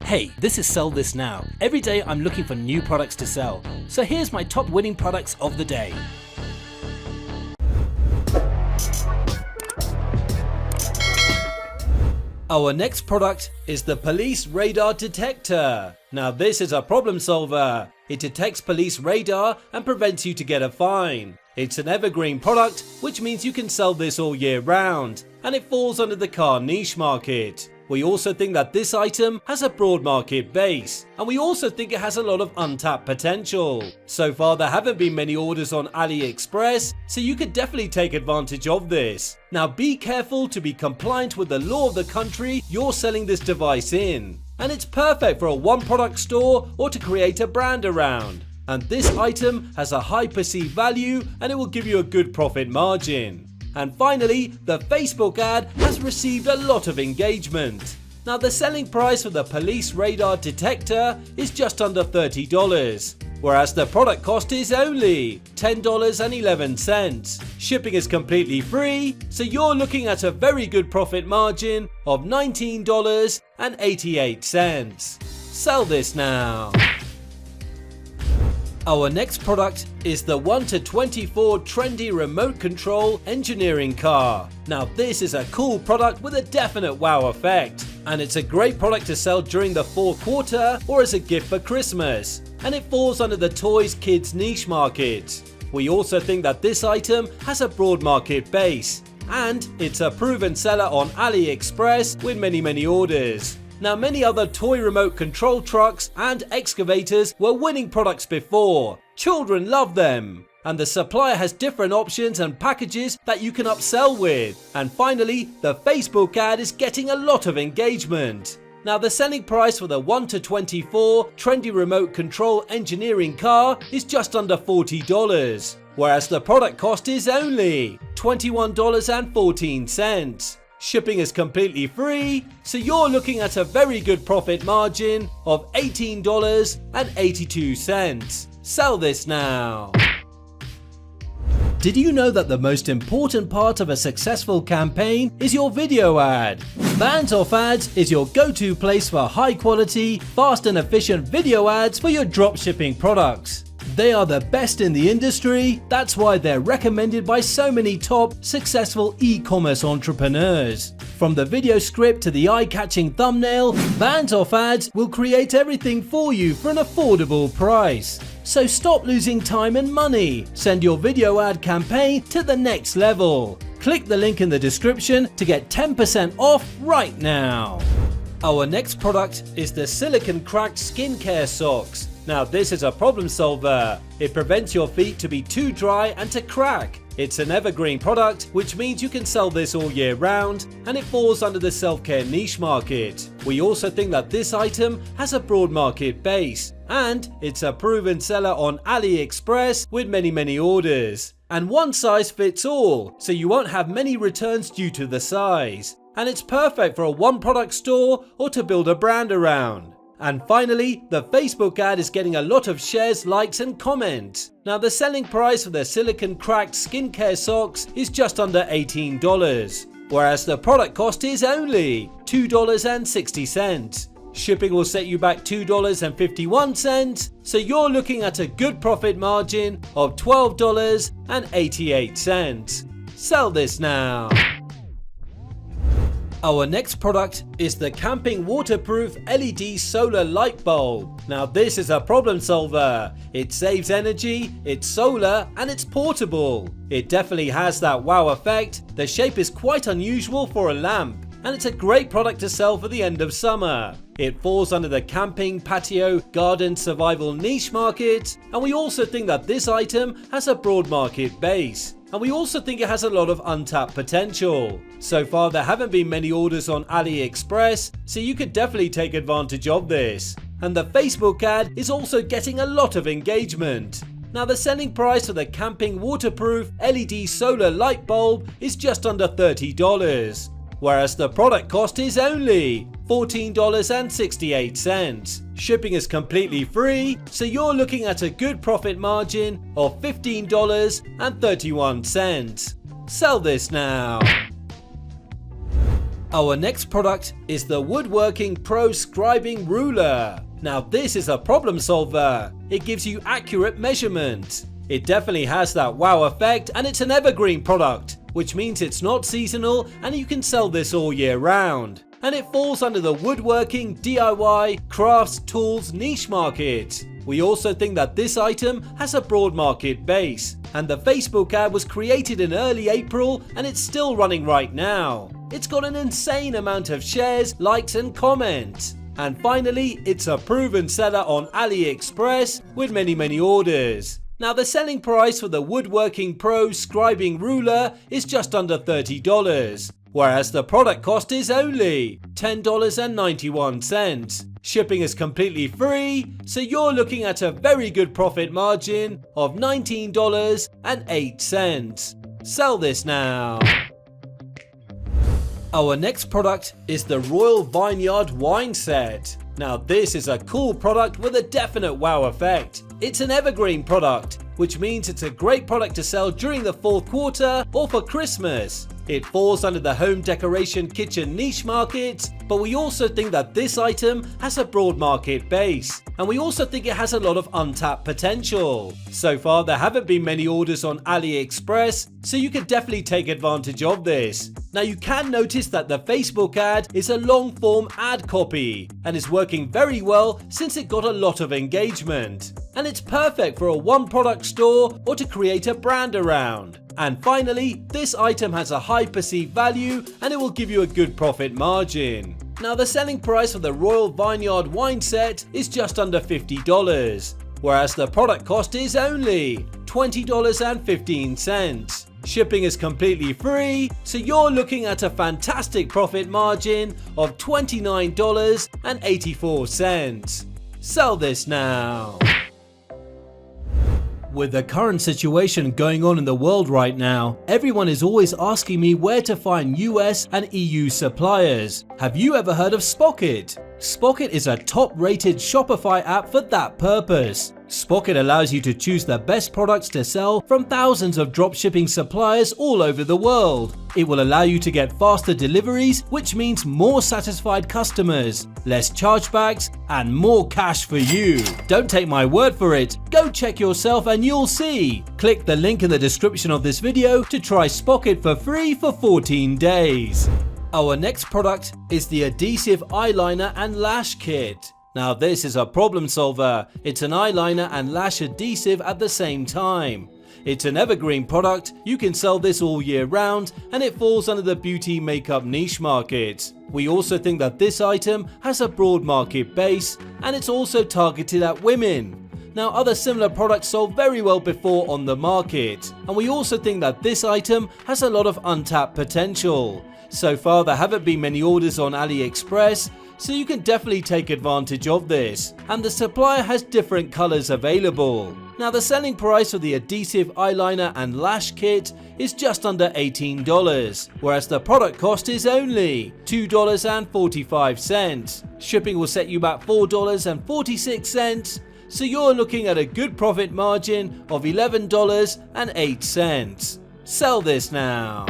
Hey, this is Sell This Now. Every day I'm looking for new products to sell. So here's my top winning products of the day. Our next product is the police radar detector. Now this is a problem solver. It detects police radar and prevents you to get a fine. It's an evergreen product, which means you can sell this all year round, and it falls under the car niche market. We also think that this item has a broad market base, and we also think it has a lot of untapped potential. So far there haven't been many orders on AliExpress, so you could definitely take advantage of this. Now be careful to be compliant with the law of the country you're selling this device in. And it's perfect for a one product store or to create a brand around. And this item has a high perceived value and it will give you a good profit margin. And finally, the Facebook ad has received a lot of engagement. Now the selling price for the police radar detector is just under $30, whereas the product cost is only $10.11. Shipping is completely free, so you're looking at a very good profit margin of $19.88. Sell this now. Our next product is the 1-24 Trendy remote control engineering car. Now this is a cool product with a definite wow effect, and it's a great product to sell during the fourth quarter or as a gift for Christmas, and it falls under the toys kids niche market. We also think that this item has a broad market base, and it's a proven seller on AliExpress with many orders. Now many other toy remote control trucks and excavators were winning products before. Children love them. And the supplier has different options and packages that you can upsell with. And finally, the Facebook ad is getting a lot of engagement. Now the selling price for the 1-24 Trendy remote control engineering car is just under $40, whereas the product cost is only $21.14. Shipping is completely free, so you're looking at a very good profit margin of $18.82. Sell this now. Did you know that the most important part of a successful campaign is your video ad? BANDSOFFADS is your go-to place for high quality, fast and efficient video ads for your dropshipping products. They are the best in the industry, that's why they're recommended by so many top, successful e-commerce entrepreneurs. From the video script to the eye-catching thumbnail, BANDSOFFADS will create everything for you for an affordable price. So stop losing time and money. Send your video ad campaign to the next level. Click the link in the description to get 10% off right now. Our next product is the silicone cracked skincare socks. Now this is a problem solver. It prevents your feet to be too dry and to crack. It's an evergreen product, which means you can sell this all year round, and it falls under the self-care niche market. We also think that this item has a broad market base, and it's a proven seller on AliExpress with many orders. And one size fits all, so you won't have many returns due to the size. And it's perfect for a one product store or to build a brand around. And finally, the Facebook ad is getting a lot of shares, likes and comments. Now the selling price for the silicone cracked skincare socks is just under $18, whereas the product cost is only $2.60. Shipping will set you back $2.51, so you're looking at a good profit margin of $12.88. Sell this now. Our next product is the camping waterproof LED solar light bulb. Now this is a problem solver. It saves energy, it's solar and it's portable. It definitely has that wow effect. The shape is quite unusual for a lamp, and it's a great product to sell for the end of summer. It falls under the camping, patio, garden, survival niche market, and we also think that this item has a broad market base. And we also think it has a lot of untapped potential. So far there haven't been many orders on AliExpress, so you could definitely take advantage of this. And the Facebook ad is also getting a lot of engagement. Now the selling price for the camping waterproof LED solar light bulb is just under $30, whereas the product cost is only $14.68. Shipping is completely free, so you're looking at a good profit margin of $15.31. Sell this now. Our next product is the Woodworking Pro Scribing Ruler. Now this is a problem solver. It gives you accurate measurement. It definitely has that wow effect, and it's an evergreen product, which means it's not seasonal and you can sell this all year round. And it falls under the woodworking, DIY, crafts, tools niche market. We also think that this item has a broad market base, and the Facebook ad was created in early April and it's still running right now. It's got an insane amount of shares, likes and comments. And finally, it's a proven seller on AliExpress with many orders. Now the selling price for the Woodworking Pro Scribing Ruler is just under $30, whereas the product cost is only $10.91. Shipping is completely free, so you're looking at a very good profit margin of $19.08. Sell this now. Our next product is the Royal Vineyard wine set. Now this is a cool product with a definite wow effect. It's an evergreen product, which means it's a great product to sell during the fourth quarter or for Christmas. It falls under the home decoration kitchen niche market, but we also think that this item has a broad market base, and we also think it has a lot of untapped potential. So far there haven't been many orders on AliExpress, so you can definitely take advantage of this. Now you can notice that the Facebook ad is a long form ad copy and is working very well since it got a lot of engagement. And it's perfect for a one product store or to create a brand around. And finally, this item has a high perceived value and it will give you a good profit margin. Now the selling price for the Royal Vineyard wine set is just under $50, whereas the product cost is only $20.15. Shipping is completely free, so you're looking at a fantastic profit margin of $29.84. Sell this now. With the current situation going on in the world right now, everyone is always asking me where to find US and EU suppliers. Have you ever heard of Spocket? Spocket is a top-rated Shopify app for that purpose. Spocket allows you to choose the best products to sell from thousands of dropshipping suppliers all over the world. It will allow you to get faster deliveries, which means more satisfied customers, less chargebacks, and more cash for you. Don't take my word for it. Go check yourself and you'll see. Click the link in the description of this video to try Spocket for free for 14 days. Our next product is the Adhesive Eyeliner and Lash Kit. Now this is a problem solver. It's an eyeliner and lash adhesive at the same time. It's an evergreen product. You can sell this all year round and it falls under the beauty makeup niche market. We also think that this item has a broad market base and it's also targeted at women. Now other similar products sold very well before on the market, and we also think that this item has a lot of untapped potential. So far there haven't been many orders on AliExpress, so you can definitely take advantage of this, and the supplier has different colors available. Now the selling price for the Adhesive Eyeliner and Lash Kit is just under $18, whereas the product cost is only $2.45. Shipping will set you back $4.46, so you're looking at a good profit margin of $11.08. Sell this now.